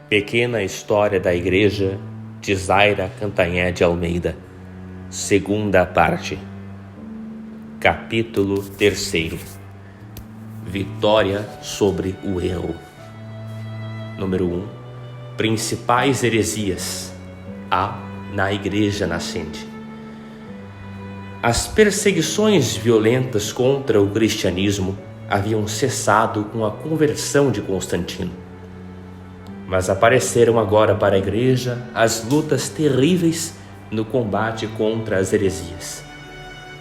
Pequena História da Igreja de Zaira Cantanhede de Almeida, segunda parte, capítulo 3, Vitória sobre o erro. Número 1. Principais heresias na Igreja nascente. As perseguições violentas contra o cristianismo haviam cessado com a conversão de Constantino. Mas apareceram agora para a Igreja as lutas terríveis no combate contra as heresias.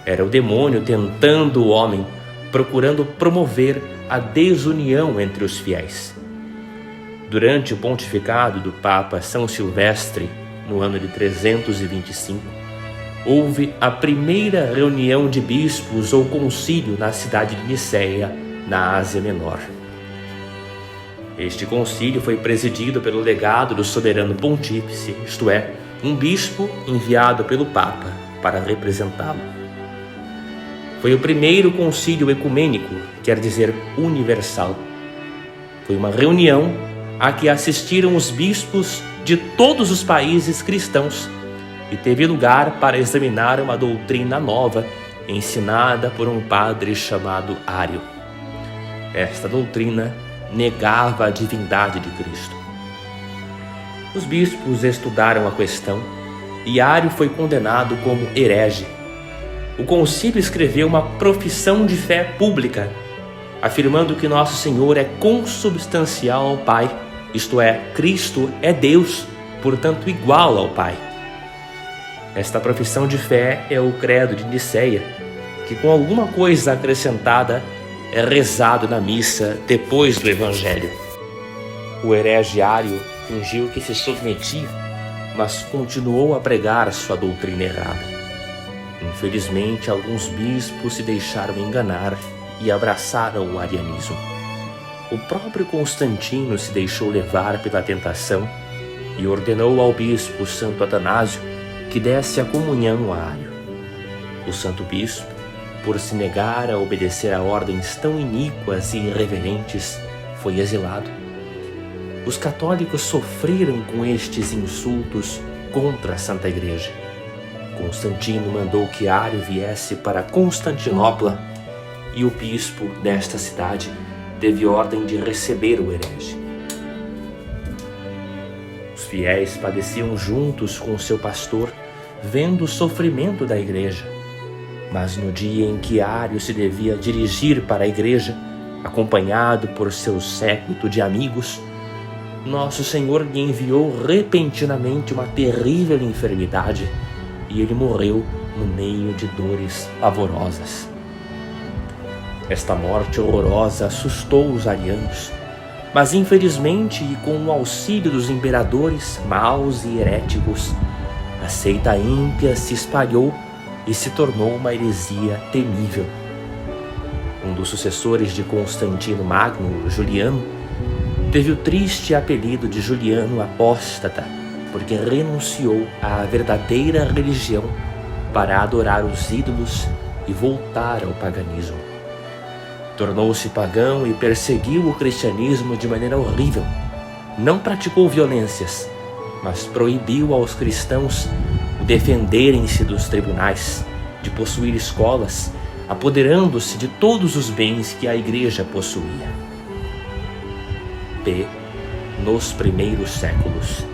Era o demônio tentando o homem, procurando promover a desunião entre os fiéis. Durante o pontificado do Papa São Silvestre, no ano de 325, houve a primeira reunião de bispos ou concílio na cidade de Nicéia, na Ásia Menor. Este concílio foi presidido pelo legado do soberano pontífice, isto é, um bispo enviado pelo Papa para representá-lo. Foi o primeiro concílio ecumênico, quer dizer universal. Foi uma reunião a que assistiram os bispos de todos os países cristãos e teve lugar para examinar uma doutrina nova ensinada por um padre chamado Ário. Esta doutrina negava a divindade de Cristo. Os bispos estudaram a questão e Ário foi condenado como herege. O concílio escreveu uma profissão de fé pública, afirmando que Nosso Senhor é consubstancial ao Pai, isto é, Cristo é Deus, portanto igual ao Pai. Esta profissão de fé é o credo de Nicéia, que com alguma coisa acrescentada é rezado na missa depois do Evangelho. O herege Ário fingiu que se submetia, mas continuou a pregar sua doutrina errada. Infelizmente, alguns bispos se deixaram enganar e abraçaram o arianismo. O próprio Constantino se deixou levar pela tentação e ordenou ao bispo Santo Atanásio que desse a comunhão a Ário. O santo bispo, por se negar a obedecer a ordens tão iníquas e irreverentes, foi exilado. Os católicos sofreram com estes insultos contra a Santa Igreja. Constantino mandou que Ário viesse para Constantinopla e o bispo desta cidade teve ordem de receber o herege. Os fiéis padeciam juntos com seu pastor, vendo o sofrimento da Igreja. Mas no dia em que Ário se devia dirigir para a igreja, acompanhado por seu séquito de amigos, Nosso Senhor lhe enviou repentinamente uma terrível enfermidade e ele morreu no meio de dores pavorosas. Esta morte horrorosa assustou os arianos, mas infelizmente e com o auxílio dos imperadores maus e heréticos, a seita ímpia se espalhou e se tornou uma heresia temível. Um dos sucessores de Constantino Magno, Juliano, teve o triste apelido de Juliano Apóstata, porque renunciou à verdadeira religião para adorar os ídolos e voltar ao paganismo. Tornou-se pagão e perseguiu o cristianismo de maneira horrível. Não praticou violências, mas proibiu aos cristãos defenderem-se dos tribunais, de possuir escolas, apoderando-se de todos os bens que a Igreja possuía. Nos primeiros séculos.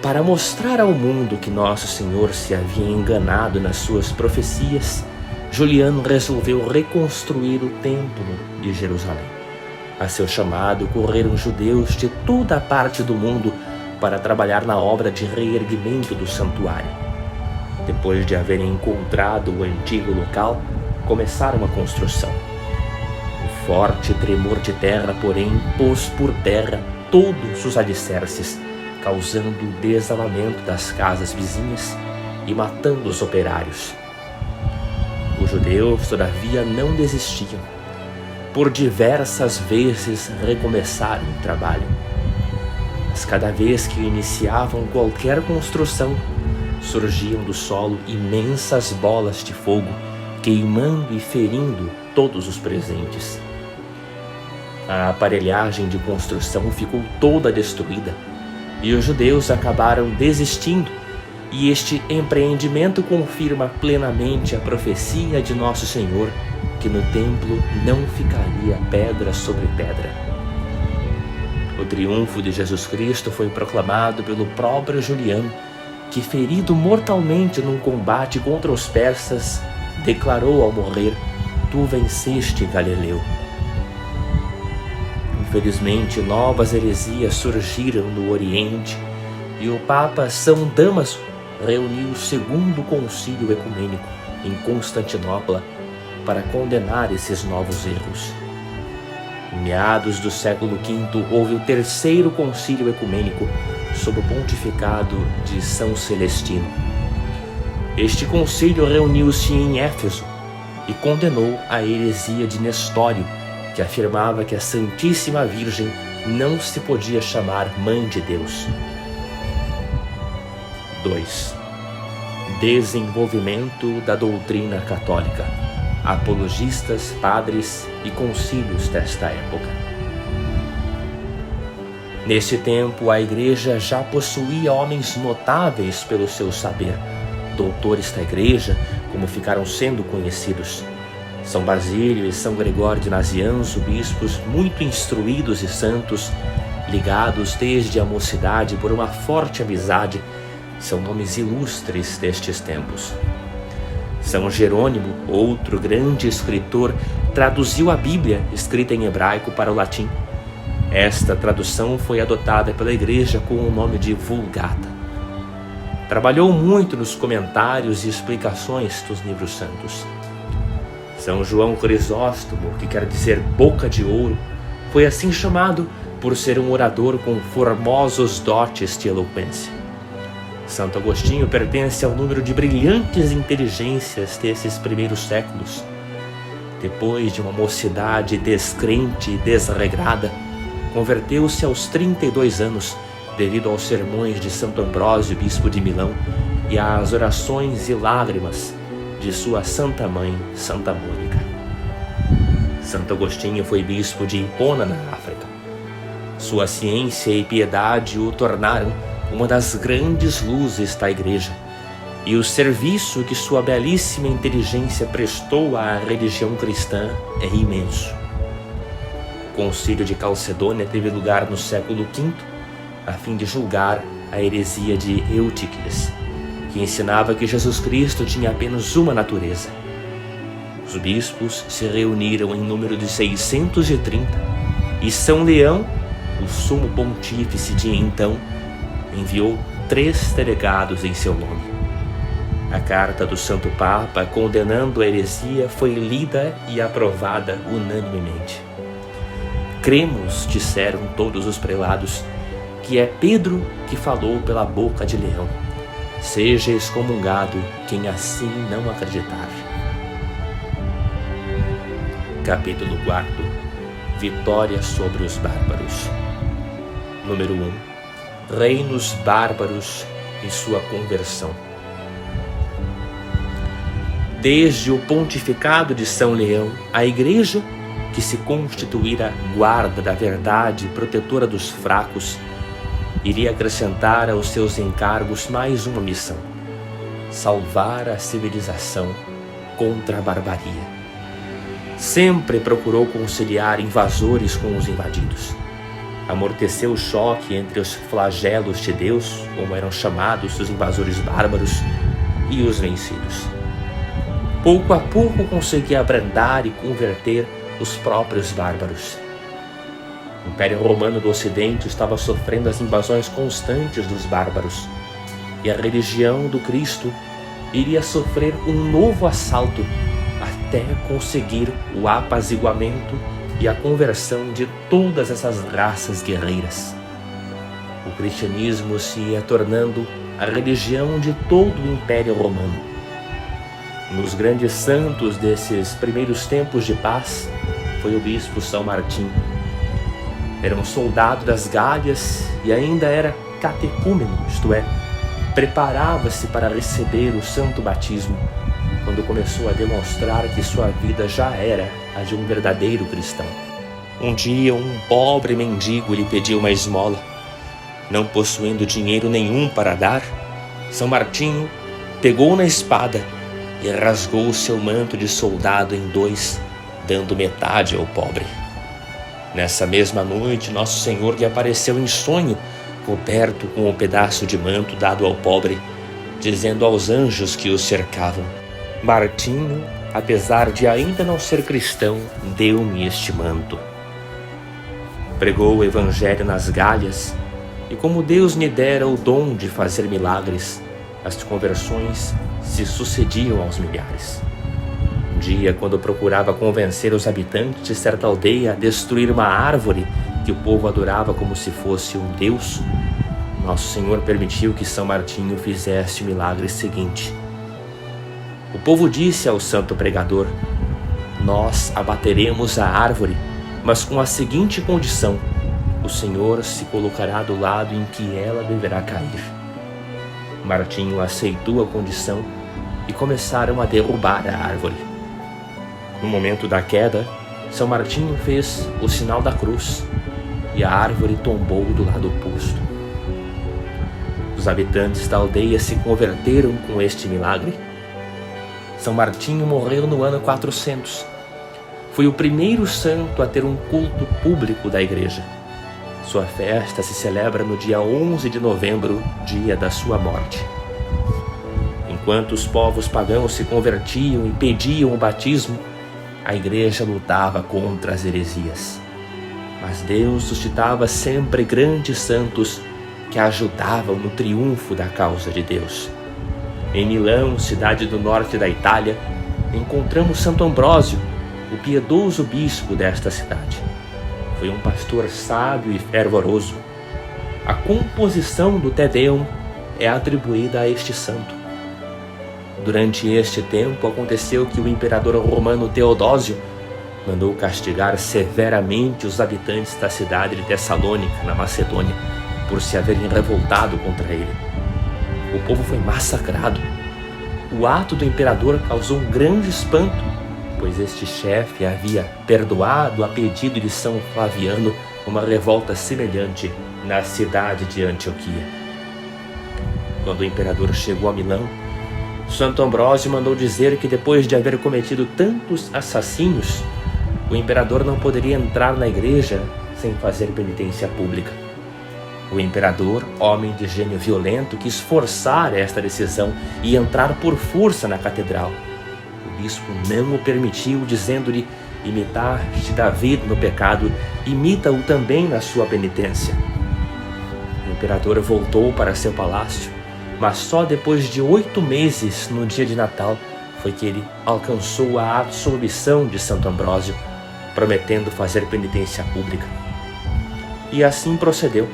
Para mostrar ao mundo que Nosso Senhor se havia enganado nas suas profecias, Juliano resolveu reconstruir o Templo de Jerusalém. A seu chamado correram judeus de toda a parte do mundo para trabalhar na obra de reerguimento do santuário. Depois de haverem encontrado o antigo local, começaram a construção. O forte tremor de terra, porém, pôs por terra todos os alicerces, causando o desabamento das casas vizinhas e matando os operários. Os judeus, todavia, não desistiam. Por diversas vezes recomeçaram o trabalho. Mas cada vez que iniciavam qualquer construção, surgiam do solo imensas bolas de fogo queimando e ferindo todos os presentes. A aparelhagem de construção ficou toda destruída e os judeus acabaram desistindo, e este empreendimento confirma plenamente a profecia de Nosso Senhor, que no templo não ficaria pedra sobre pedra. O triunfo de Jesus Cristo foi proclamado pelo próprio Juliano, que, ferido mortalmente num combate contra os persas, declarou ao morrer: "Tu venceste, Galileu." Infelizmente, novas heresias surgiram no Oriente e o Papa São Damaso reuniu o segundo concílio ecumênico em Constantinopla para condenar esses novos erros. Em meados do século V, houve o terceiro concílio ecumênico sob o pontificado de São Celestino. Este concílio reuniu-se em Éfeso e condenou a heresia de Nestório, que afirmava que a Santíssima Virgem não se podia chamar Mãe de Deus. 2. Desenvolvimento da doutrina católica, apologistas, padres e concílios desta época. Nesse tempo, a Igreja já possuía homens notáveis pelo seu saber, doutores da Igreja, como ficaram sendo conhecidos. São Basílio e São Gregório de Nazianzo, bispos muito instruídos e santos, ligados desde a mocidade por uma forte amizade, são nomes ilustres destes tempos. São Jerônimo, outro grande escritor, traduziu a Bíblia, escrita em hebraico, para o latim. Esta tradução foi adotada pela Igreja com o nome de Vulgata. Trabalhou muito nos comentários e explicações dos livros santos. São João Crisóstomo, que quer dizer boca de ouro, foi assim chamado por ser um orador com formosos dotes de eloquência. Santo Agostinho pertence ao número de brilhantes inteligências desses primeiros séculos. Depois de uma mocidade descrente e desregrada, converteu-se aos 32 anos devido aos sermões de Santo Ambrósio, bispo de Milão, e às orações e lágrimas de sua santa mãe, Santa Mônica. Santo Agostinho foi bispo de Hipona, na África. Sua ciência e piedade o tornaram uma das grandes luzes da Igreja, e o serviço que sua belíssima inteligência prestou à religião cristã é imenso. O Concílio de Calcedônia teve lugar no século V, a fim de julgar a heresia de Eutíquides, que ensinava que Jesus Cristo tinha apenas uma natureza. Os bispos se reuniram em número de 630 e São Leão, o sumo pontífice de então, enviou 3 delegados em seu nome. A carta do Santo Papa condenando a heresia foi lida e aprovada unanimemente. "Cremos", disseram todos os prelados, "que é Pedro que falou pela boca de leão. Seja excomungado quem assim não acreditar." Capítulo 4. Vitória sobre os bárbaros. Número 1. Reinos bárbaros e sua conversão. Desde o pontificado de São Leão, a Igreja, que se constituíra guarda da verdade e protetora dos fracos, iria acrescentar aos seus encargos mais uma missão: salvar a civilização contra a barbarie. Sempre procurou conciliar invasores com os invadidos. Amorteceu o choque entre os flagelos de Deus, como eram chamados os invasores bárbaros, e os vencidos. Pouco a pouco conseguia abrandar e converter os próprios bárbaros. O Império Romano do Ocidente estava sofrendo as invasões constantes dos bárbaros, e a religião do Cristo iria sofrer um novo assalto até conseguir o apaziguamento e a conversão de todas essas raças guerreiras. O cristianismo se ia tornando a religião de todo o Império Romano. Nos grandes santos desses primeiros tempos de paz foi o bispo São Martim. Era um soldado das Gálias e ainda era catecúmeno, isto é, preparava-se para receber o santo batismo, quando começou a demonstrar que sua vida já era a de um verdadeiro cristão. Um dia, um pobre mendigo lhe pediu uma esmola. Não possuindo dinheiro nenhum para dar, São Martinho pegou na espada e rasgou seu manto de soldado em dois, dando metade ao pobre. Nessa mesma noite, Nosso Senhor lhe apareceu em sonho, coberto com um pedaço de manto dado ao pobre, dizendo aos anjos que o cercavam: Martinho, apesar de ainda não ser cristão, deu-me este manto. Pregou o evangelho nas Gálias, e como Deus lhe dera o dom de fazer milagres, as conversões se sucediam aos milhares. Um dia, quando procurava convencer os habitantes de certa aldeia a destruir uma árvore que o povo adorava como se fosse um deus, Nosso Senhor permitiu que São Martinho fizesse o milagre seguinte. O povo disse ao santo pregador: nós abateremos a árvore, mas com a seguinte condição: o Senhor se colocará do lado em que ela deverá cair. Martinho aceitou a condição e começaram a derrubar a árvore. No momento da queda, São Martinho fez o sinal da cruz e a árvore tombou do lado oposto. Os habitantes da aldeia se converteram com este milagre. São Martinho morreu no ano 400. Foi o primeiro santo a ter um culto público da igreja. Sua festa se celebra no dia 11 de novembro, dia da sua morte. Enquanto os povos pagãos se convertiam e pediam o batismo, a igreja lutava contra as heresias. Mas Deus suscitava sempre grandes santos que ajudavam no triunfo da causa de Deus. Em Milão, cidade do norte da Itália, encontramos Santo Ambrósio, o piedoso bispo desta cidade. Foi um pastor sábio e fervoroso. A composição do Te Deum é atribuída a este santo. Durante este tempo, aconteceu que o imperador romano Teodósio mandou castigar severamente os habitantes da cidade de Tessalônica, na Macedônia, por se haverem revoltado contra ele. O povo foi massacrado. O ato do imperador causou um grande espanto, pois este chefe havia perdoado a pedido de São Flaviano uma revolta semelhante na cidade de Antioquia. Quando o imperador chegou a Milão, Santo Ambrósio mandou dizer que depois de haver cometido tantos assassínios, o imperador não poderia entrar na igreja sem fazer penitência pública. O imperador, homem de gênio violento, quis forçar esta decisão e entrar por força na catedral. O bispo não o permitiu, dizendo-lhe: imitaste Davi no pecado, imita-o também na sua penitência. O imperador voltou para seu palácio, mas só depois de 8 meses, no dia de Natal, foi que ele alcançou a absolvição de Santo Ambrósio, prometendo fazer penitência pública. E assim procedeu.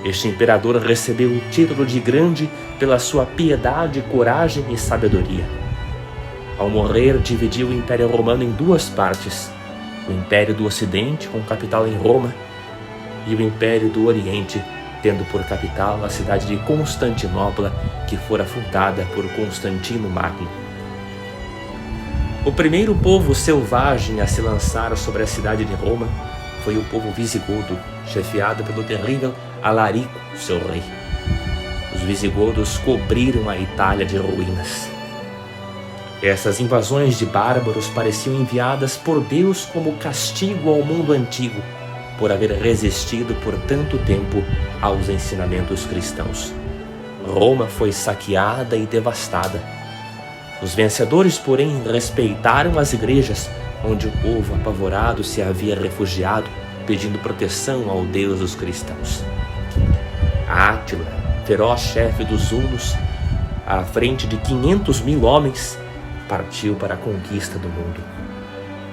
Este imperador recebeu o título de grande pela sua piedade, coragem e sabedoria. Ao morrer, dividiu o Império Romano em 2 partes: o Império do Ocidente, com capital em Roma, e o Império do Oriente, tendo por capital a cidade de Constantinopla, que fora fundada por Constantino Magno. O primeiro povo selvagem a se lançar sobre a cidade de Roma foi o povo visigodo, chefiado pelo terrível Alarico, seu rei. Os visigodos cobriram a Itália de ruínas. Essas invasões de bárbaros pareciam enviadas por Deus como castigo ao mundo antigo, por haver resistido por tanto tempo aos ensinamentos cristãos. Roma foi saqueada e devastada. Os vencedores, porém, respeitaram as igrejas, onde o povo apavorado se havia refugiado, pedindo proteção ao Deus dos cristãos. Átila, feroz chefe dos hunos, à frente de 500.000 homens, partiu para a conquista do mundo.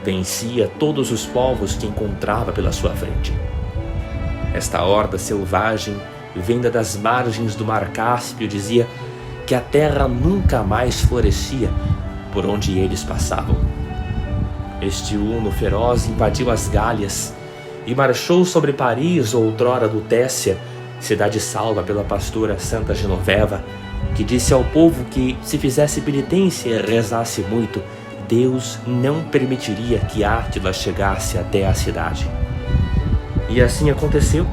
Vencia todos os povos que encontrava pela sua frente. Esta horda selvagem, vinda das margens do Mar Cáspio, dizia que a terra nunca mais florescia por onde eles passavam. Este huno feroz invadiu as Gálias e marchou sobre Paris, outrora Lutécia, cidade salva pela pastora Santa Genoveva, que disse ao povo que, se fizesse penitência e rezasse muito, Deus não permitiria que Átila chegasse até a cidade. E assim aconteceu.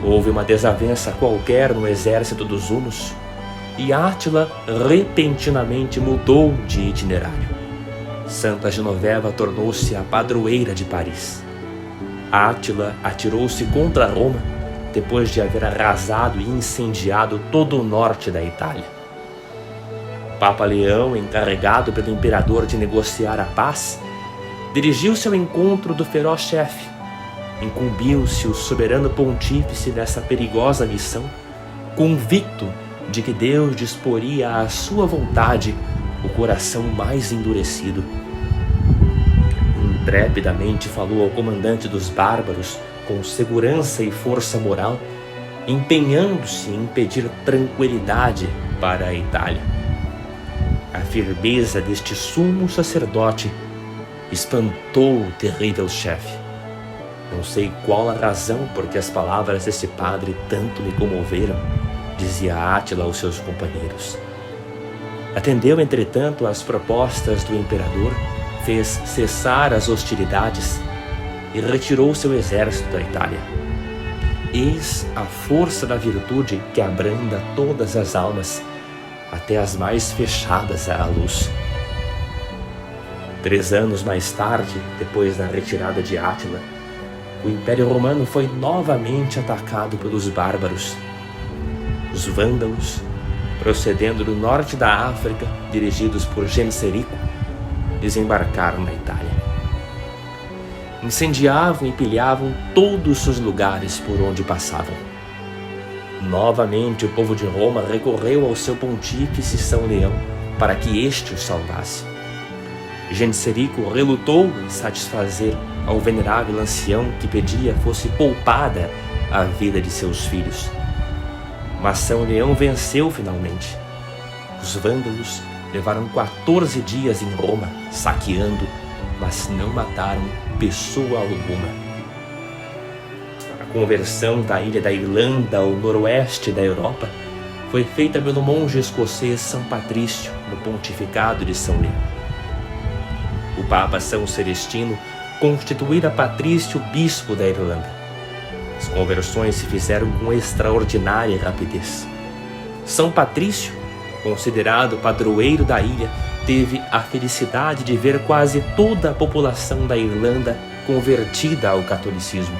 Houve uma desavença qualquer no exército dos hunos, e Átila repentinamente mudou de itinerário. Santa Genoveva tornou-se a padroeira de Paris. Átila atirou-se contra Roma depois de haver arrasado e incendiado todo o norte da Itália. Papa Leão, encarregado pelo imperador de negociar a paz, dirigiu-se ao encontro do feroz chefe. Incumbiu-se o soberano pontífice dessa perigosa missão, convicto de que Deus disporia à sua vontade o coração mais endurecido. Intrepidamente falou ao comandante dos bárbaros com segurança e força moral, empenhando-se em pedir tranquilidade para a Itália. A firmeza deste sumo sacerdote espantou o terrível chefe. Não sei qual a razão por que as palavras desse padre tanto me comoveram, dizia Átila aos seus companheiros. Atendeu, entretanto, às propostas do imperador, fez cessar as hostilidades e retirou seu exército da Itália. Eis a força da virtude que abranda todas as almas, até as mais fechadas à luz. 3 anos mais tarde, depois da retirada de Átila, o Império Romano foi novamente atacado pelos bárbaros. Os vândalos, procedendo do norte da África, dirigidos por Genserico, desembarcaram na Itália. Incendiavam e pilhavam todos os lugares por onde passavam. Novamente o povo de Roma recorreu ao seu pontífice São Leão para que este o salvasse. Genserico relutou em satisfazer ao venerável ancião que pedia fosse poupada a vida de seus filhos. Mas São Leão venceu finalmente. Os vândalos levaram 14 dias em Roma, saqueando, mas não mataram pessoa alguma. A conversão da ilha da Irlanda ao noroeste da Europa foi feita pelo monge escocês São Patrício no pontificado de São Leão. O Papa São Celestino constituíra Patrício bispo da Irlanda. As conversões se fizeram com extraordinária rapidez. São Patrício, considerado padroeiro da ilha, teve a felicidade de ver quase toda a população da Irlanda convertida ao catolicismo.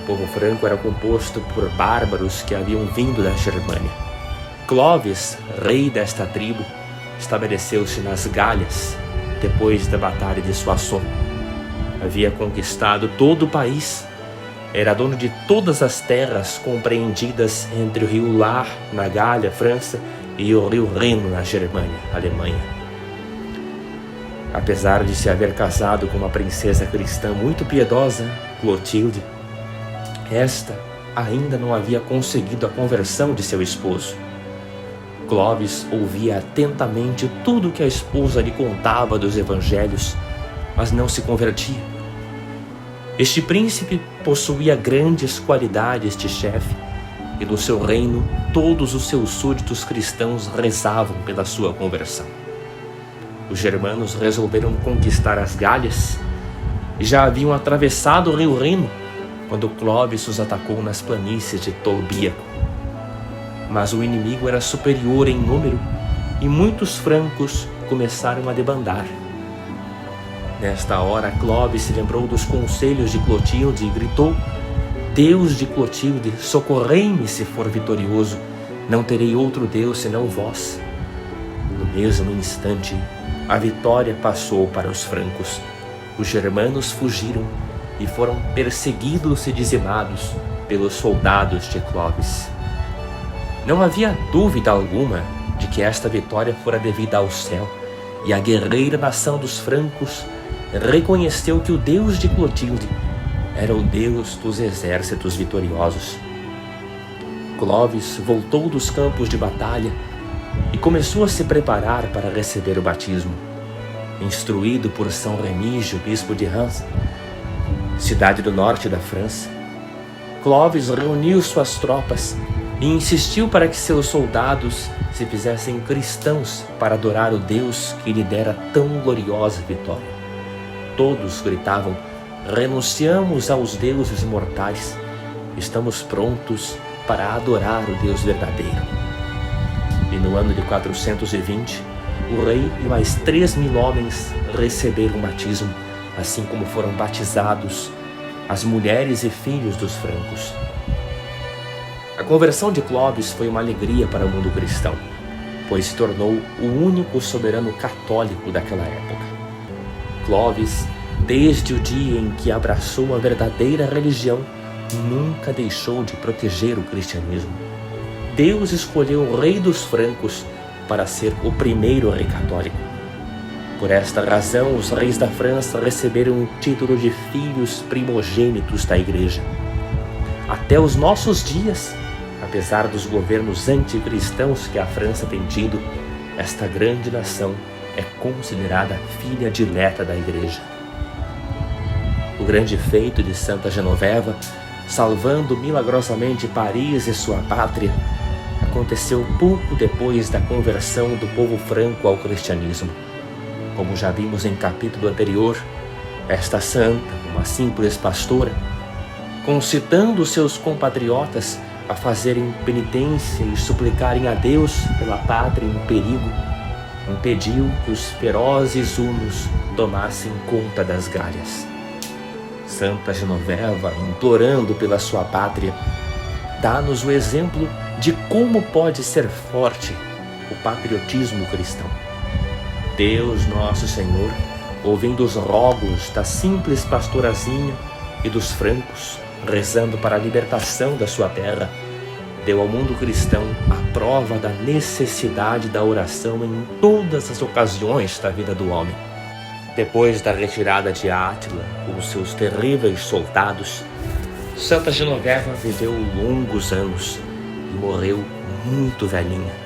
O povo franco era composto por bárbaros que haviam vindo da Germânia. Clovis, rei desta tribo, estabeleceu-se nas Galhas, depois da Batalha de Soissons. Havia conquistado todo o país, era dono de todas as terras compreendidas entre o rio Lar, na Gália, França, e o rio Reno, na Germânia, Alemanha. Apesar de se haver casado com uma princesa cristã muito piedosa, Clotilde, esta ainda não havia conseguido a conversão de seu esposo. Clovis ouvia atentamente tudo que a esposa lhe contava dos evangelhos, mas não se convertia. Este príncipe possuía grandes qualidades de chefe, e no seu reino todos os seus súditos cristãos rezavam pela sua conversão. Os germanos resolveram conquistar as Galhas e já haviam atravessado o rio Reno quando Clovis os atacou nas planícies de Tolbiaco. Mas o inimigo era superior em número e muitos francos começaram a debandar. Nesta hora, Clovis se lembrou dos conselhos de Clotilde e gritou: Deus de Clotilde, socorrei-me se for vitorioso, não terei outro Deus senão vós. No mesmo instante, a vitória passou para os francos. Os germanos fugiram e foram perseguidos e dizimados pelos soldados de Clovis. Não havia dúvida alguma de que esta vitória fora devida ao céu, e a guerreira nação dos francos reconheceu que o Deus de Clotilde era o Deus dos exércitos vitoriosos. Clovis voltou dos campos de batalha e começou a se preparar para receber o batismo. Instruído por São Remígio, bispo de Reims, cidade do norte da França, Clovis reuniu suas tropas e insistiu para que seus soldados se fizessem cristãos para adorar o Deus que lhe dera tão gloriosa vitória. Todos gritavam: renunciamos aos deuses mortais, estamos prontos para adorar o Deus verdadeiro. E no ano de 420, o rei e mais 3.000 homens receberam o batismo, assim como foram batizados as mulheres e filhos dos francos. A conversão de Clovis foi uma alegria para o mundo cristão, pois se tornou o único soberano católico daquela época. Clovis, desde o dia em que abraçou a verdadeira religião, nunca deixou de proteger o cristianismo. Deus escolheu o rei dos francos para ser o primeiro rei católico. Por esta razão, os reis da França receberam o título de filhos primogênitos da Igreja. Até os nossos dias, apesar dos governos anticristãos que a França tem tido, esta grande nação é considerada filha dileta da Igreja. O grande feito de Santa Genoveva, salvando milagrosamente Paris e sua pátria, aconteceu pouco depois da conversão do povo franco ao cristianismo. Como já vimos em capítulo anterior, esta santa, uma simples pastora, concitando seus compatriotas a fazerem penitência e suplicarem a Deus pela pátria em perigo, impediu que os ferozes hunos tomassem conta das Galhas. Santa Genoveva, implorando pela sua pátria, dá-nos o exemplo de como pode ser forte o patriotismo cristão. Deus nosso Senhor, ouvindo os rogos da simples pastorazinha e dos francos, rezando para a libertação da sua terra, deu ao mundo cristão a prova da necessidade da oração em todas as ocasiões da vida do homem. Depois da retirada de Átila com seus terríveis soldados, Santa Genoveva viveu longos anos e morreu muito velhinha.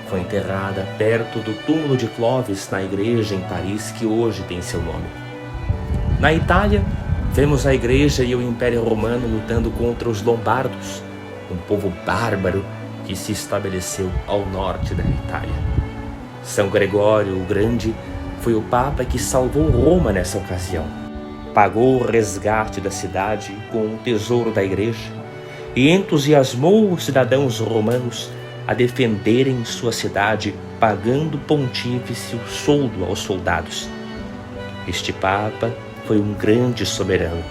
Foi enterrada perto do túmulo de Clovis, na igreja em Paris, que hoje tem seu nome. Na Itália, vemos a igreja e o Império Romano lutando contra os lombardos, um povo bárbaro que se estabeleceu ao norte da Itália. São Gregório o Grande foi o Papa que salvou Roma nessa ocasião. Pagou o resgate da cidade com o tesouro da igreja e entusiasmou os cidadãos romanos a defenderem sua cidade, pagando pontífice o soldo aos soldados. Este Papa foi um grande soberano.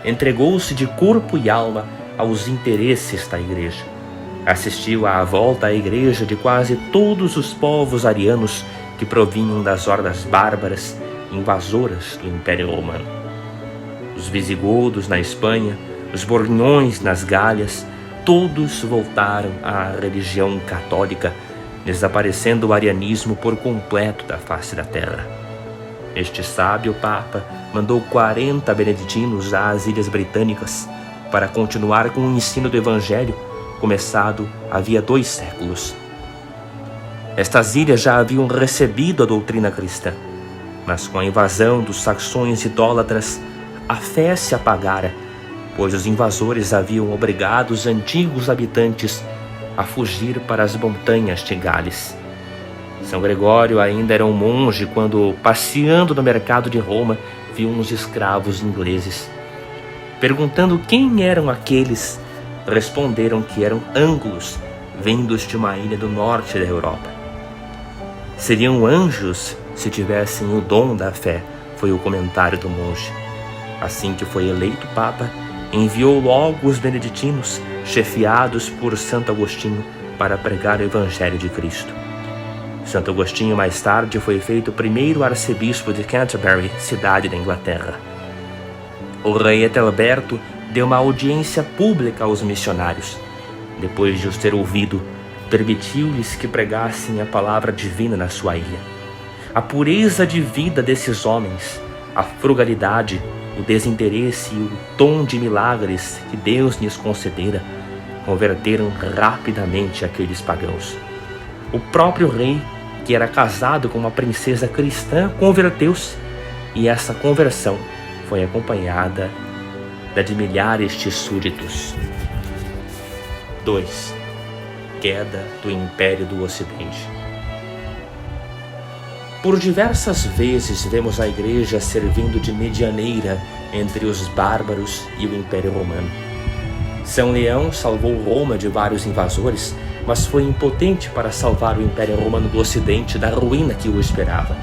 Entregou-se de corpo e alma aos interesses da igreja. Assistiu à volta à igreja de quase todos os povos arianos que provinham das hordas bárbaras invasoras do Império Romano. Os visigodos na Espanha, os borgonhões nas Galhas, todos voltaram à religião católica, desaparecendo o arianismo por completo da face da terra. Este sábio Papa mandou 40 beneditinos às Ilhas Britânicas para continuar com o ensino do Evangelho, começado havia 2 séculos. Estas ilhas já haviam recebido a doutrina cristã, mas com a invasão dos saxões idólatras, a fé se apagara, pois os invasores haviam obrigado os antigos habitantes a fugir para as montanhas de Gales. São Gregório ainda era um monge quando, passeando no mercado de Roma, viu uns escravos ingleses. Perguntando quem eram aqueles, responderam que eram ângulos, vindos de uma ilha do norte da Europa. Seriam anjos se tivessem o dom da fé, foi o comentário do monge. Assim que foi eleito Papa, enviou logo os beneditinos, chefiados por Santo Agostinho, para pregar o Evangelho de Cristo. Santo Agostinho mais tarde foi feito o primeiro arcebispo de Canterbury, cidade da Inglaterra. O rei Ethelberto deu uma audiência pública aos missionários. Depois de os ter ouvido, permitiu-lhes que pregassem a palavra divina na sua ilha. A pureza de vida desses homens, a frugalidade, o desinteresse e o tom de milagres que Deus lhes concedera, converteram rapidamente aqueles pagãos. O próprio rei, que era casado com uma princesa cristã, converteu-se, e essa conversão foi acompanhada da de milhares de súditos. 2. Queda do Império do Ocidente. Por diversas vezes vemos a Igreja servindo de medianeira entre os bárbaros e o Império Romano. São Leão salvou Roma de vários invasores, mas foi impotente para salvar o Império Romano do Ocidente da ruína que o esperava.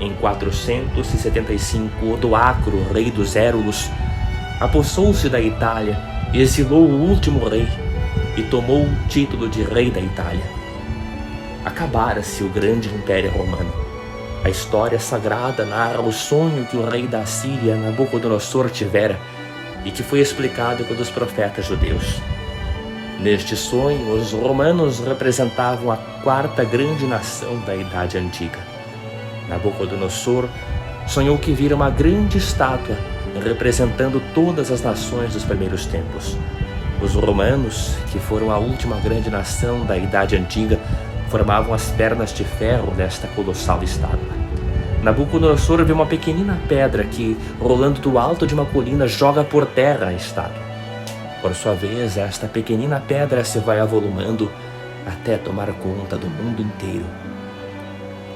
Em 475, Odoacro, rei dos Érulos, apossou-se da Itália, exilou o último rei e tomou o título de rei da Itália. Acabara-se o grande Império Romano. A história sagrada narra o sonho que o rei da Síria, Nabucodonosor, tivera e que foi explicado pelos profetas judeus. Neste sonho, os romanos representavam a quarta grande nação da Idade Antiga. Nabucodonosor sonhou que vira uma grande estátua representando todas as nações dos primeiros tempos. Os romanos, que foram a última grande nação da Idade Antiga, formavam as pernas de ferro desta colossal estátua. Nabucodonosor vê uma pequenina pedra que, rolando do alto de uma colina, joga por terra a estátua. Por sua vez, esta pequenina pedra se vai avolumando até tomar conta do mundo inteiro.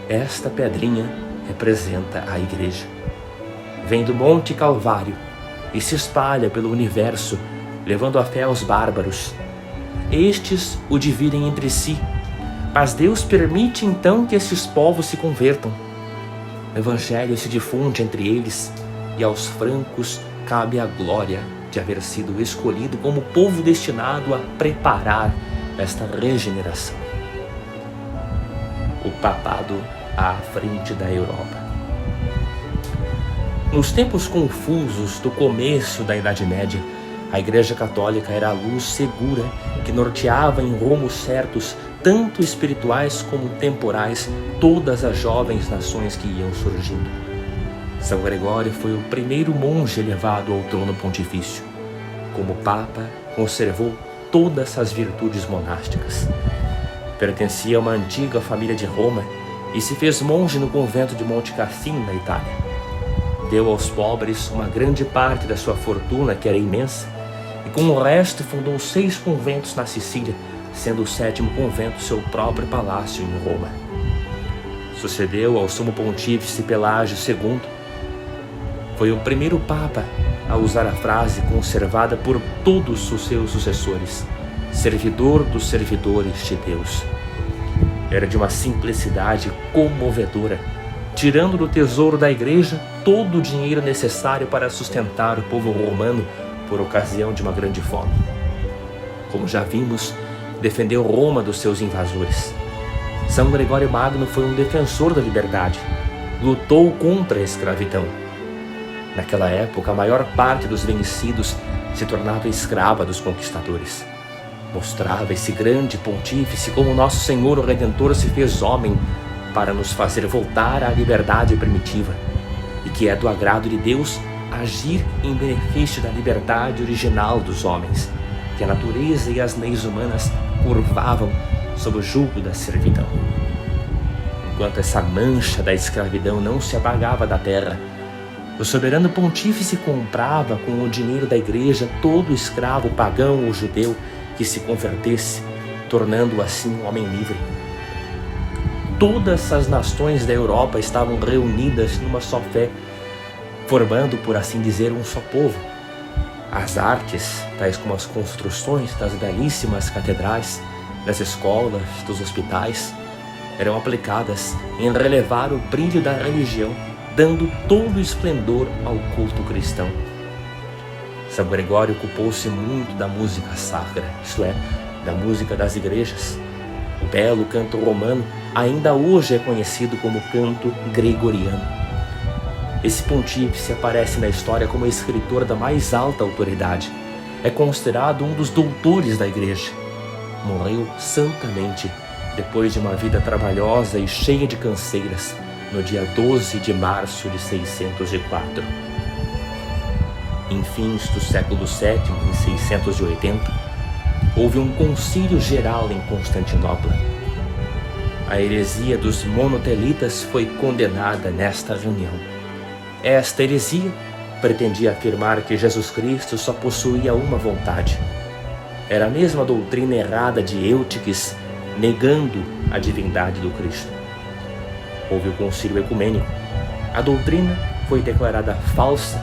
Esta pedrinha representa a Igreja. Vem do Monte Calvário e se espalha pelo universo, levando a fé aos bárbaros. Estes o dividem entre si, mas Deus permite então que esses povos se convertam. O Evangelho se difunde entre eles e aos francos cabe a glória de haver sido escolhido como povo destinado a preparar esta regeneração. O papado à frente da Europa. Nos tempos confusos do começo da Idade Média, a Igreja Católica era a luz segura que norteava em rumos certos, tanto espirituais como temporais, todas as jovens nações que iam surgindo. São Gregório foi o primeiro monge elevado ao trono pontifício. Como Papa, conservou todas as virtudes monásticas. Pertencia a uma antiga família de Roma e se fez monge no convento de Monte Cassino, na Itália. Deu aos pobres uma grande parte da sua fortuna, que era imensa, e com o resto fundou 6 conventos na Sicília, sendo o 7º convento seu próprio palácio em Roma. Sucedeu ao sumo pontífice Pelágio II. Foi o primeiro Papa a usar a frase conservada por todos os seus sucessores: servidor dos servidores de Deus. Era de uma simplicidade comovedora, tirando do tesouro da Igreja todo o dinheiro necessário para sustentar o povo romano por ocasião de uma grande fome. Como já vimos, defendeu Roma dos seus invasores. São Gregório Magno foi um defensor da liberdade, lutou contra a escravidão. Naquela época, a maior parte dos vencidos se tornava escrava dos conquistadores. Mostrava esse grande pontífice como nosso Senhor o Redentor se fez homem para nos fazer voltar à liberdade primitiva, e que é do agrado de Deus agir em benefício da liberdade original dos homens, que a natureza e as leis humanas curvavam sob o jugo da servidão. Enquanto essa mancha da escravidão não se apagava da terra, o soberano pontífice comprava com o dinheiro da Igreja todo escravo pagão ou judeu que se convertesse, tornando-o assim um homem livre. Todas as nações da Europa estavam reunidas numa só fé, formando, por assim dizer, um só povo. As artes, tais como as construções das belíssimas catedrais, das escolas, dos hospitais, eram aplicadas em relevar o brilho da religião, dando todo o esplendor ao culto cristão. São Gregório ocupou-se muito da música sacra, isto é, da música das igrejas. O belo canto romano ainda hoje é conhecido como canto gregoriano. Esse pontífice aparece na história como escritor da mais alta autoridade. É considerado um dos doutores da Igreja. Morreu santamente depois de uma vida trabalhosa e cheia de canseiras, no dia 12 de março de 604. Em fins do século VII, em 680, houve um concílio geral em Constantinopla. A heresia dos monotelitas foi condenada nesta reunião. Esta heresia pretendia afirmar que Jesus Cristo só possuía uma vontade. Era a mesma doutrina errada de Eutiques, negando a divindade do Cristo. Houve o concílio ecumênico. A doutrina foi declarada falsa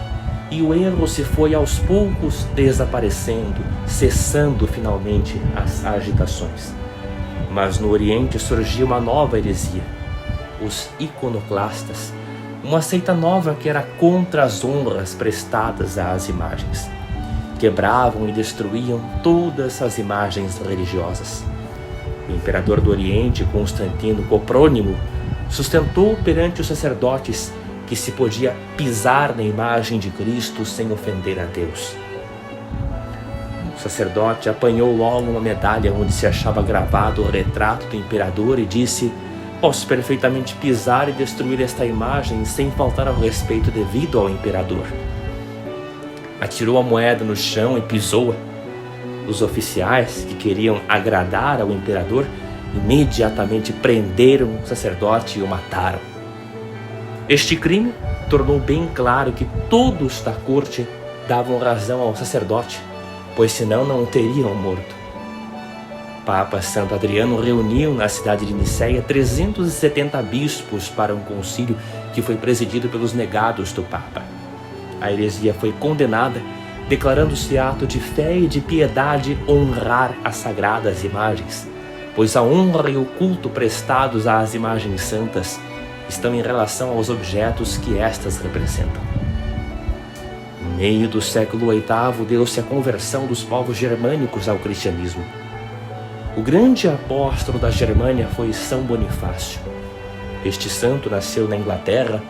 e o erro se foi aos poucos desaparecendo, cessando finalmente as agitações. Mas no Oriente surgiu uma nova heresia, os iconoclastas, uma seita nova que era contra as honras prestadas às imagens. Quebravam e destruíam todas as imagens religiosas. O imperador do Oriente, Constantino Coprônimo, sustentou perante os sacerdotes que se podia pisar na imagem de Cristo sem ofender a Deus. O sacerdote apanhou logo uma medalha onde se achava gravado o retrato do imperador e disse: "Posso perfeitamente pisar e destruir esta imagem sem faltar ao respeito devido ao imperador." Atirou a moeda no chão e pisou-a. Os oficiais que queriam agradar ao imperador imediatamente prenderam o sacerdote e o mataram. Este crime tornou bem claro que todos da corte davam razão ao sacerdote, pois senão não o teriam morto. Papa Santo Adriano reuniu na cidade de Nicéia 370 bispos para um concílio que foi presidido pelos negados do Papa. A heresia foi condenada, declarando-se ato de fé e de piedade honrar as sagradas imagens, pois a honra e o culto prestados às imagens santas estão em relação aos objetos que estas representam. No meio do século VIII deu-se a conversão dos povos germânicos ao cristianismo. O grande apóstolo da Germânia foi São Bonifácio. Este santo nasceu na Inglaterra,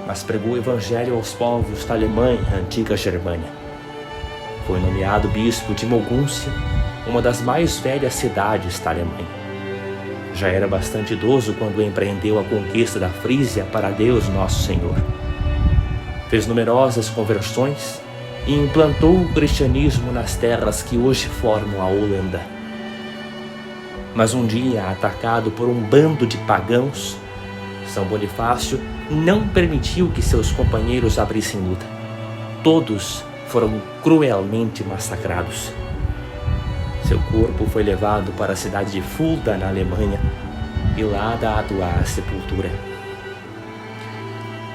mas pregou o evangelho aos povos da Alemanha, a antiga Germânia. Foi nomeado bispo de Mogúncia, uma das mais velhas cidades da Alemanha. Já era bastante idoso quando empreendeu a conquista da Frísia para Deus Nosso Senhor. Fez numerosas conversões e implantou o cristianismo nas terras que hoje formam a Holanda. Mas um dia, atacado por um bando de pagãos, São Bonifácio não permitiu que seus companheiros abrissem luta. Todos foram cruelmente massacrados. Seu corpo foi levado para a cidade de Fulda, na Alemanha, e lá dado à sepultura.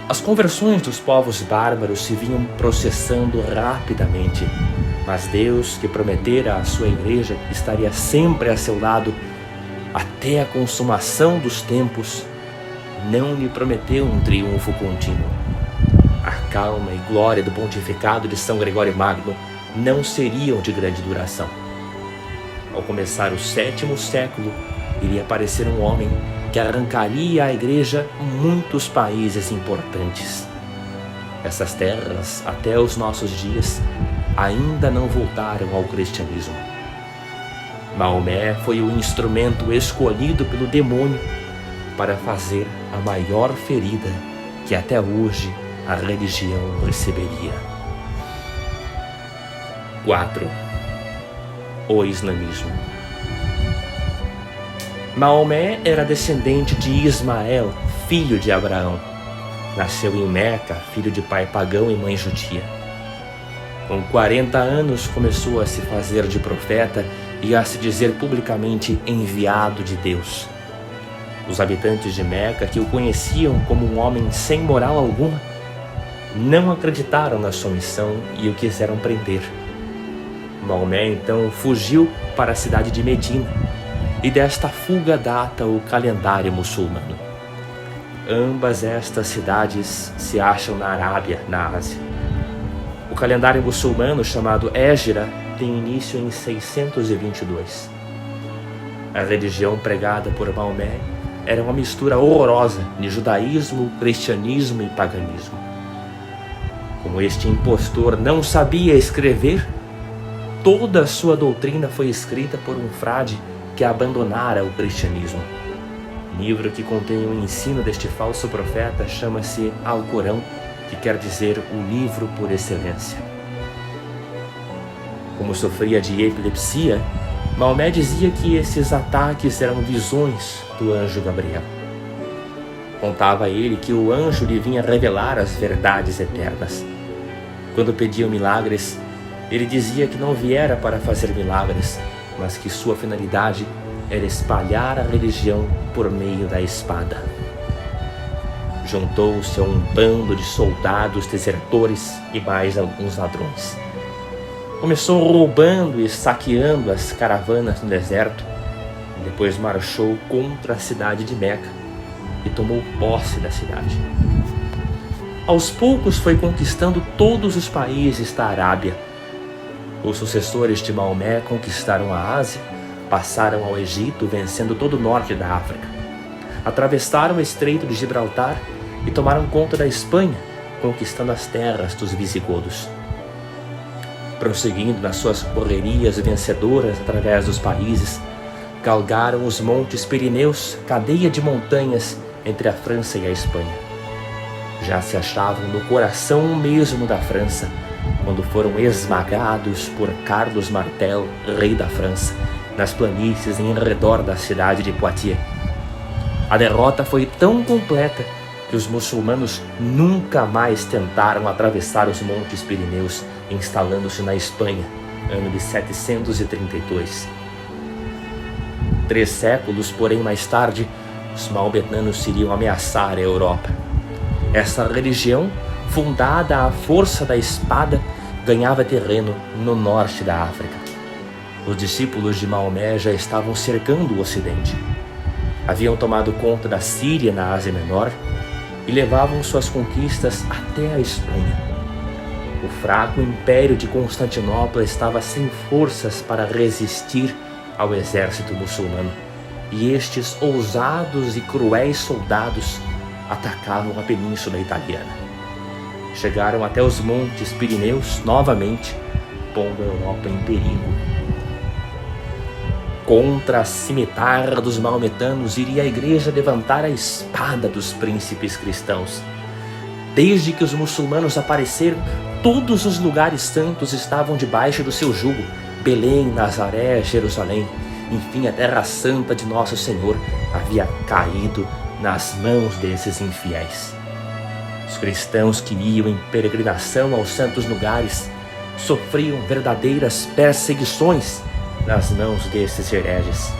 As conversões dos povos bárbaros se vinham processando rapidamente, mas Deus, que prometera à sua igreja que estaria sempre a seu lado até a consumação dos tempos, não lhe prometeu um triunfo contínuo. A calma e glória do pontificado de São Gregório Magno não seriam de grande duração. Ao começar o 7º século, iria aparecer um homem que arrancaria à igreja muitos países importantes. Essas terras, até os nossos dias, ainda não voltaram ao cristianismo. Maomé foi o instrumento escolhido pelo demônio para fazer a maior ferida que até hoje a religião receberia. 4. O islamismo. Maomé era descendente de Ismael, filho de Abraão. Nasceu em Meca, filho de pai pagão e mãe judia. Com 40 anos começou a se fazer de profeta e a se dizer publicamente enviado de Deus. Os habitantes de Meca, que o conheciam como um homem sem moral alguma, não acreditaram na sua missão e o quiseram prender. Maomé então fugiu para a cidade de Medina, e desta fuga data o calendário muçulmano. Ambas estas cidades se acham na Arábia, na Ásia. O calendário muçulmano, chamado Hégira, tem início em 622. A religião pregada por Maomé era uma mistura horrorosa de judaísmo, cristianismo e paganismo. Como este impostor não sabia escrever, toda a sua doutrina foi escrita por um frade que abandonara o cristianismo. O livro que contém o ensino deste falso profeta chama-se Alcorão, que quer dizer o livro por excelência. Como sofria de epilepsia, Maomé dizia que esses ataques eram visões do anjo Gabriel. Contava ele que o anjo lhe vinha revelar as verdades eternas. Quando pediam milagres, Ele dizia que não viera para fazer milagres, mas que sua finalidade era espalhar a religião por meio da espada. Juntou-se a um bando de soldados desertores e mais alguns ladrões. Começou roubando e saqueando as caravanas no deserto, depois marchou contra a cidade de Meca e tomou posse da cidade. Aos poucos foi conquistando todos os países da Arábia. Os sucessores de Maomé conquistaram a Ásia, passaram ao Egito, vencendo todo o norte da África. Atravessaram o Estreito de Gibraltar e tomaram conta da Espanha, conquistando as terras dos visigodos. Prosseguindo nas suas correrias vencedoras através dos países, galgaram os montes Pirineus, cadeia de montanhas entre a França e a Espanha. Já se achavam no coração mesmo da França, quando foram esmagados por Carlos Martel, rei da França, nas planícies em redor da cidade de Poitiers. A derrota foi tão completa que os muçulmanos nunca mais tentaram atravessar os montes Pirineus, instalando-se na Espanha, ano de 732. 3 séculos, porém, mais tarde, os maometanos iriam ameaçar a Europa. Essa religião, fundada à força da espada, ganhava terreno no norte da África. Os discípulos de Maomé já estavam cercando o Ocidente. Haviam tomado conta da Síria na Ásia Menor e levavam suas conquistas até a Espanha. O fraco império de Constantinopla estava sem forças para resistir ao exército muçulmano, e estes ousados e cruéis soldados atacavam a península italiana. Chegaram até os montes Pirineus novamente, pondo a Europa em perigo. Contra a cimitarra dos maometanos iria a igreja levantar a espada dos príncipes cristãos. Desde que os muçulmanos apareceram, todos os lugares santos estavam debaixo do seu jugo. Belém, Nazaré, Jerusalém, enfim, a terra santa de nosso Senhor havia caído nas mãos desses infiéis. Os cristãos que iam em peregrinação aos santos lugares sofriam verdadeiras perseguições nas mãos desses hereges.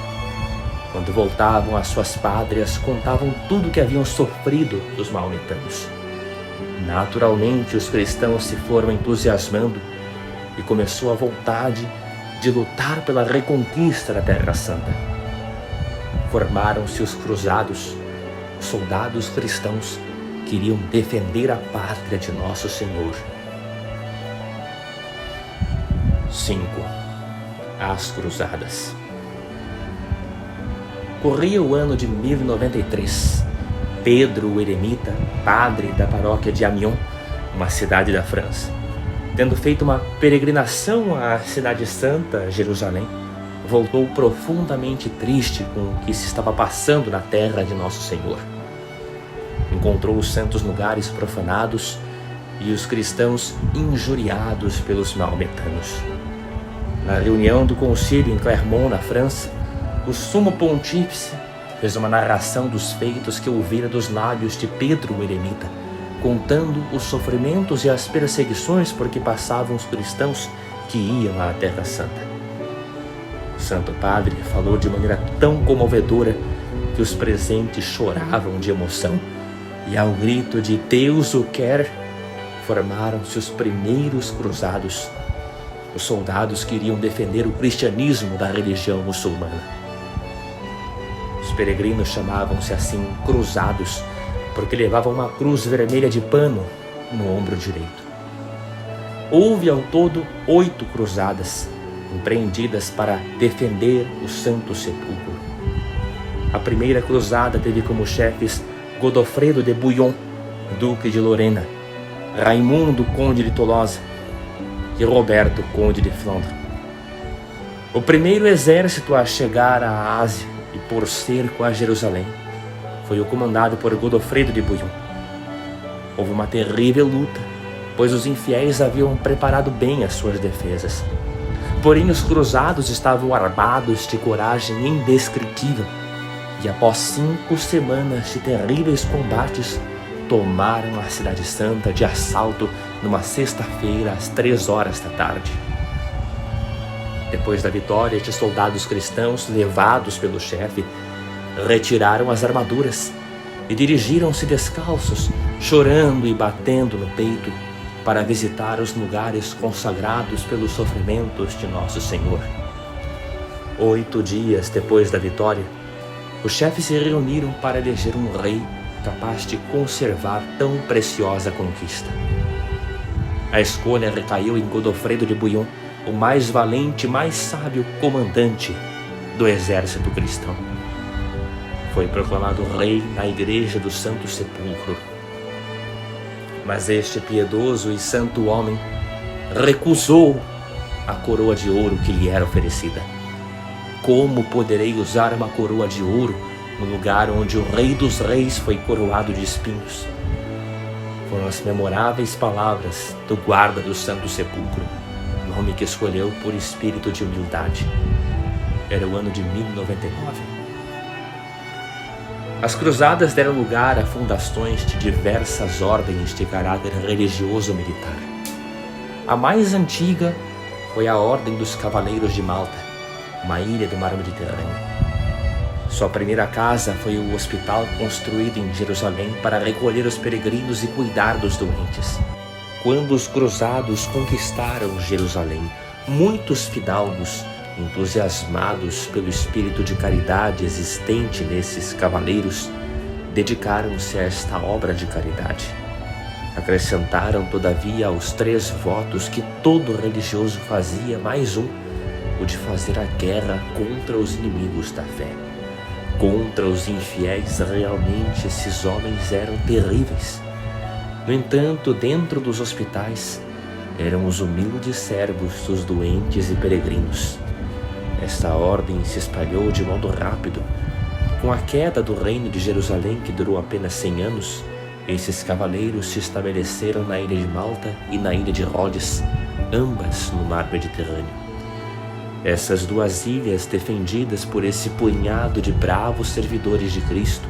Quando voltavam às suas pátrias, contavam tudo o que haviam sofrido dos maometanos. Naturalmente, os cristãos se foram entusiasmando e começou a vontade de lutar pela reconquista da Terra Santa. Formaram-se os cruzados, os soldados cristãos queriam defender a pátria de nosso Senhor. 5. As Cruzadas. Corria o ano de 1093. Pedro o Eremita, padre da paróquia de Amiens, uma cidade da França, tendo feito uma peregrinação à cidade santa, Jerusalém, voltou profundamente triste com o que se estava passando na terra de nosso Senhor. Encontrou os santos lugares profanados e os cristãos injuriados pelos maometanos. Na reunião do concílio em Clermont, na França, o sumo pontífice fez uma narração dos feitos que ouvira dos lábios de Pedro o Eremita, contando os sofrimentos e as perseguições por que passavam os cristãos que iam à Terra Santa. O Santo Padre falou de maneira tão comovedora que os presentes choravam de emoção, e ao grito de Deus o quer, formaram-se os primeiros cruzados. Os soldados queriam defender o cristianismo da religião muçulmana. Os peregrinos chamavam-se assim cruzados, porque levavam uma cruz vermelha de pano no ombro direito. Houve ao todo 8 cruzadas, empreendidas para defender o Santo Sepulcro. A primeira cruzada teve como chefes Godofredo de Bouillon, duque de Lorena, Raimundo, conde de Tolosa, e Roberto, conde de Flandres. O primeiro exército a chegar à Ásia e por cerco a Jerusalém foi o comandado por Godofredo de Bouillon. Houve uma terrível luta, pois os infiéis haviam preparado bem as suas defesas. Porém, os cruzados estavam armados de coragem indescritível e, após 5 semanas de terríveis combates, tomaram a Cidade Santa de assalto numa sexta-feira às 3 horas da tarde. Depois da vitória, estes soldados cristãos, levados pelo chefe, retiraram as armaduras e dirigiram-se descalços, chorando e batendo no peito, para visitar os lugares consagrados pelos sofrimentos de Nosso Senhor. 8 dias depois da vitória, os chefes se reuniram para eleger um rei capaz de conservar tão preciosa conquista. A escolha recaiu em Godofredo de Bouillon, o mais valente e mais sábio comandante do exército cristão. Foi proclamado rei na igreja do Santo Sepulcro. Mas este piedoso e santo homem recusou a coroa de ouro que lhe era oferecida. Como poderei usar uma coroa de ouro no lugar onde o Rei dos Reis foi coroado de espinhos? Foram as memoráveis palavras do guarda do Santo Sepulcro, nome que escolheu por espírito de humildade. Era o ano de 1099. As cruzadas deram lugar a fundações de diversas ordens de caráter religioso-militar. A mais antiga foi a Ordem dos Cavaleiros de Malta, uma ilha do mar Mediterrâneo. Sua primeira casa foi o hospital construído em Jerusalém para recolher os peregrinos e cuidar dos doentes. Quando os cruzados conquistaram Jerusalém, muitos fidalgos, entusiasmados pelo espírito de caridade existente nesses cavaleiros, dedicaram-se a esta obra de caridade. Acrescentaram, todavia, aos 3 votos que todo religioso fazia mais um, o de fazer a guerra contra os inimigos da fé. Contra os infiéis, realmente esses homens eram terríveis. No entanto, dentro dos hospitais, eram os humildes servos dos doentes e peregrinos. Esta ordem se espalhou de modo rápido. Com a queda do reino de Jerusalém, que durou apenas 100 anos, esses cavaleiros se estabeleceram na ilha de Malta e na ilha de Rhodes, ambas no mar Mediterrâneo. Essas 2 ilhas, defendidas por esse punhado de bravos servidores de Cristo,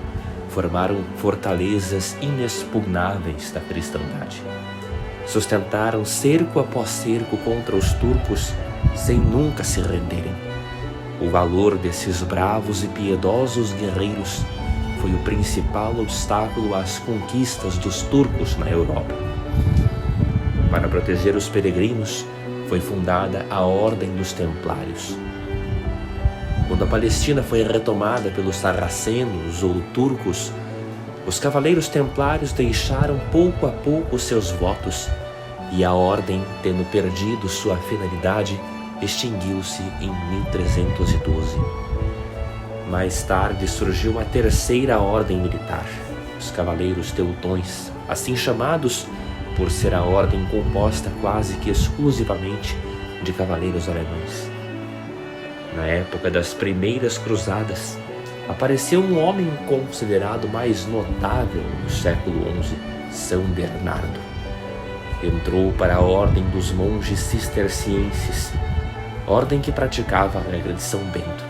formaram fortalezas inexpugnáveis da cristandade. Sustentaram cerco após cerco contra os turcos sem nunca se renderem. O valor desses bravos e piedosos guerreiros foi o principal obstáculo às conquistas dos turcos na Europa. Para proteger os peregrinos, foi fundada a Ordem dos Templários. Quando a Palestina foi retomada pelos sarracenos ou turcos, os cavaleiros templários deixaram pouco a pouco seus votos e a ordem, tendo perdido sua finalidade, extinguiu-se em 1312. Mais tarde surgiu uma terceira ordem militar, os Cavaleiros Teutões, assim chamados por ser a ordem composta quase que exclusivamente de cavaleiros alemães. Na época das primeiras cruzadas, apareceu um homem considerado mais notável do século XI, São Bernardo. Entrou para a ordem dos monges cistercienses, ordem que praticava a regra de São Bento.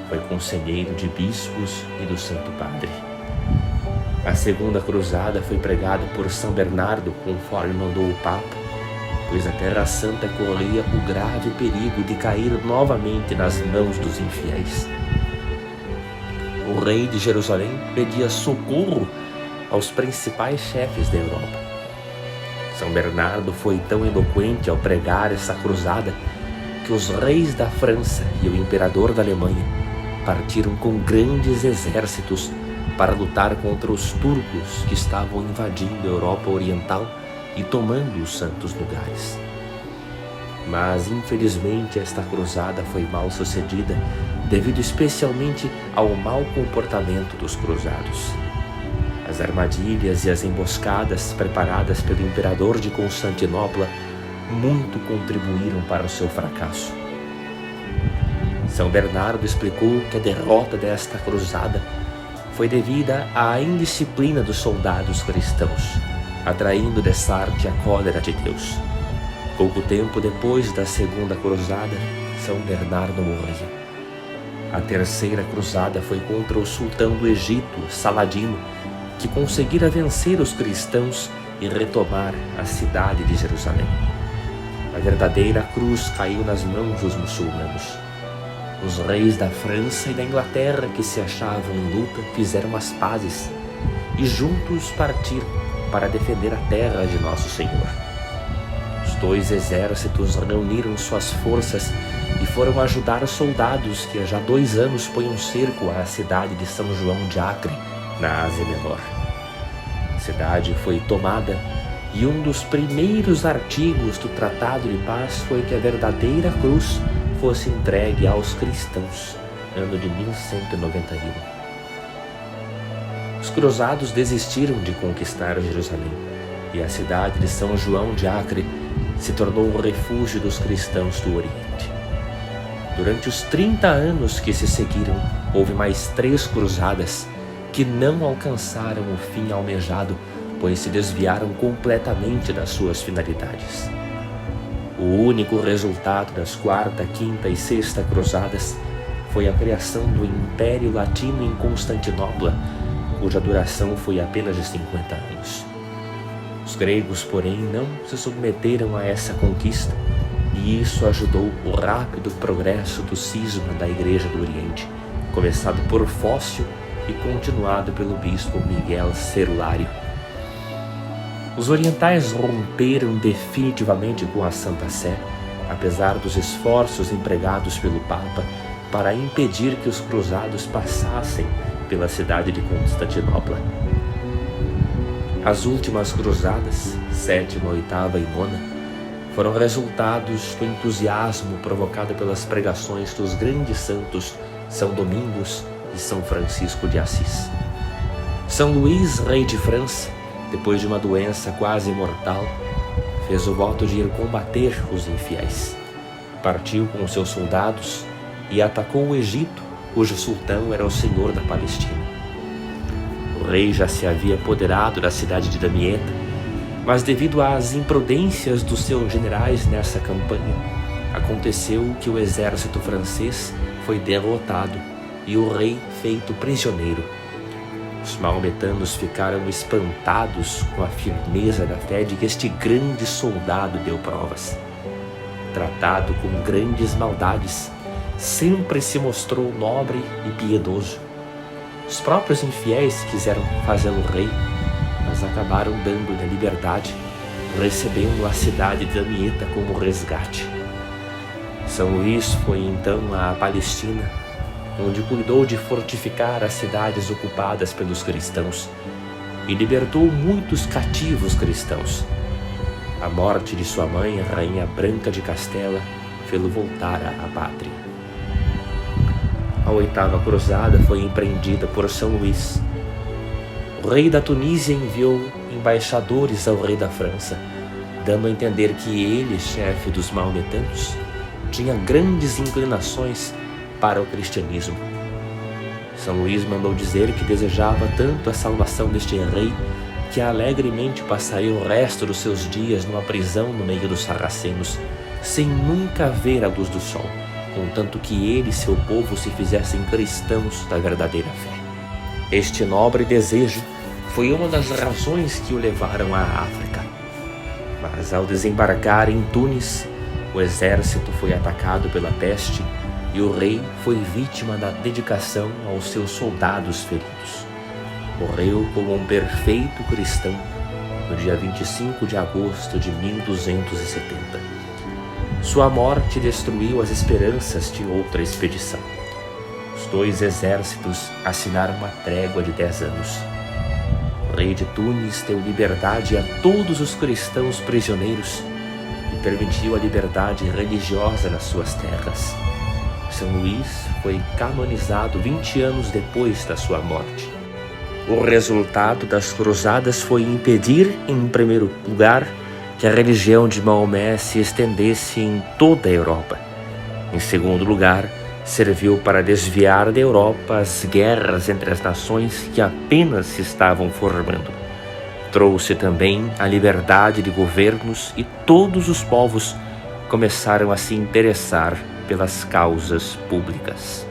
Foi conselheiro de bispos e do Santo Padre. A segunda cruzada foi pregada por São Bernardo, conforme mandou o Papa, pois a Terra Santa corria o grave perigo de cair novamente nas mãos dos infiéis. O rei de Jerusalém pedia socorro aos principais chefes da Europa. São Bernardo foi tão eloquente ao pregar essa cruzada que os reis da França e o imperador da Alemanha partiram com grandes exércitos para lutar contra os turcos que estavam invadindo a Europa Oriental e tomando os santos lugares. Mas, infelizmente, esta cruzada foi mal sucedida devido especialmente ao mau comportamento dos cruzados. As armadilhas e as emboscadas preparadas pelo imperador de Constantinopla muito contribuíram para o seu fracasso. São Bernardo explicou que a derrota desta cruzada foi devida à indisciplina dos soldados cristãos, atraindo dessa arte a cólera de Deus. Pouco tempo depois da segunda cruzada, São Bernardo morria. A terceira cruzada foi contra o sultão do Egito, Saladino, que conseguira vencer os cristãos e retomar a cidade de Jerusalém. A verdadeira cruz caiu nas mãos dos muçulmanos. Os reis da França e da Inglaterra, que se achavam em luta, fizeram as pazes e juntos partiram para defender a terra de Nosso Senhor. Os dois exércitos reuniram suas forças e foram ajudar os soldados que há já 2 anos punham cerco à cidade de São João de Acre, na Ásia Menor. A cidade foi tomada e um dos primeiros artigos do Tratado de Paz foi que a verdadeira cruz fosse entregue aos cristãos, ano de 1191. Os cruzados desistiram de conquistar Jerusalém e a cidade de São João de Acre se tornou o refúgio dos cristãos do Oriente. Durante os 30 anos que se seguiram, houve mais 3 cruzadas que não alcançaram o fim almejado, pois se desviaram completamente das suas finalidades. O único resultado das 4ª, 5ª e 6ª cruzadas foi a criação do Império Latino em Constantinopla, cuja duração foi apenas de 50 anos. Os gregos, porém, não se submeteram a essa conquista, e isso ajudou o rápido progresso do cisma da Igreja do Oriente, começado por Fócio e continuado pelo bispo Miguel Cerulário. Os orientais romperam definitivamente com a Santa Sé, apesar dos esforços empregados pelo Papa para impedir que os cruzados passassem pela cidade de Constantinopla. As últimas cruzadas, 7ª, 8ª e 9ª, foram resultados do entusiasmo provocado pelas pregações dos grandes santos São Domingos e São Francisco de Assis. São Luís, rei de França, depois de uma doença quase mortal, fez o voto de ir combater os infiéis. Partiu com seus soldados e atacou o Egito, cujo sultão era o senhor da Palestina. O rei já se havia apoderado da cidade de Damieta, mas devido às imprudências dos seus generais nessa campanha, aconteceu que o exército francês foi derrotado e o rei feito prisioneiro. Os maometanos ficaram espantados com a firmeza da fé de que este grande soldado deu provas. Tratado com grandes maldades, sempre se mostrou nobre e piedoso. Os próprios infiéis quiseram fazê-lo rei, mas acabaram dando-lhe a liberdade, recebendo a cidade de Damieta como resgate. São Luís foi então à Palestina, onde cuidou de fortificar as cidades ocupadas pelos cristãos e libertou muitos cativos cristãos. A morte de sua mãe, a rainha Branca de Castela, fê-lo voltar à pátria. A 8ª cruzada foi empreendida por São Luís. O rei da Tunísia enviou embaixadores ao rei da França, dando a entender que ele, chefe dos maometanos, tinha grandes inclinações para o cristianismo. São Luís mandou dizer que desejava tanto a salvação deste rei que alegremente passaria o resto dos seus dias numa prisão no meio dos sarracenos, sem nunca ver a luz do sol, contanto que ele e seu povo se fizessem cristãos da verdadeira fé. Este nobre desejo foi uma das razões que o levaram à África. Mas ao desembarcar em Tunis, o exército foi atacado pela peste e o rei foi vítima da dedicação aos seus soldados feridos. Morreu como um perfeito cristão no dia 25 de agosto de 1270. Sua morte destruiu as esperanças de outra expedição. Os 2 exércitos assinaram uma trégua de 10 anos. O rei de Tunis deu liberdade a todos os cristãos prisioneiros e permitiu a liberdade religiosa nas suas terras. São Luís foi canonizado 20 anos depois da sua morte. O resultado das cruzadas foi impedir, em primeiro lugar, que a religião de Maomé se estendesse em toda a Europa. Em segundo lugar, serviu para desviar da Europa as guerras entre as nações que apenas se estavam formando. Trouxe também a liberdade de governos e todos os povos começaram a se interessar pelas causas públicas.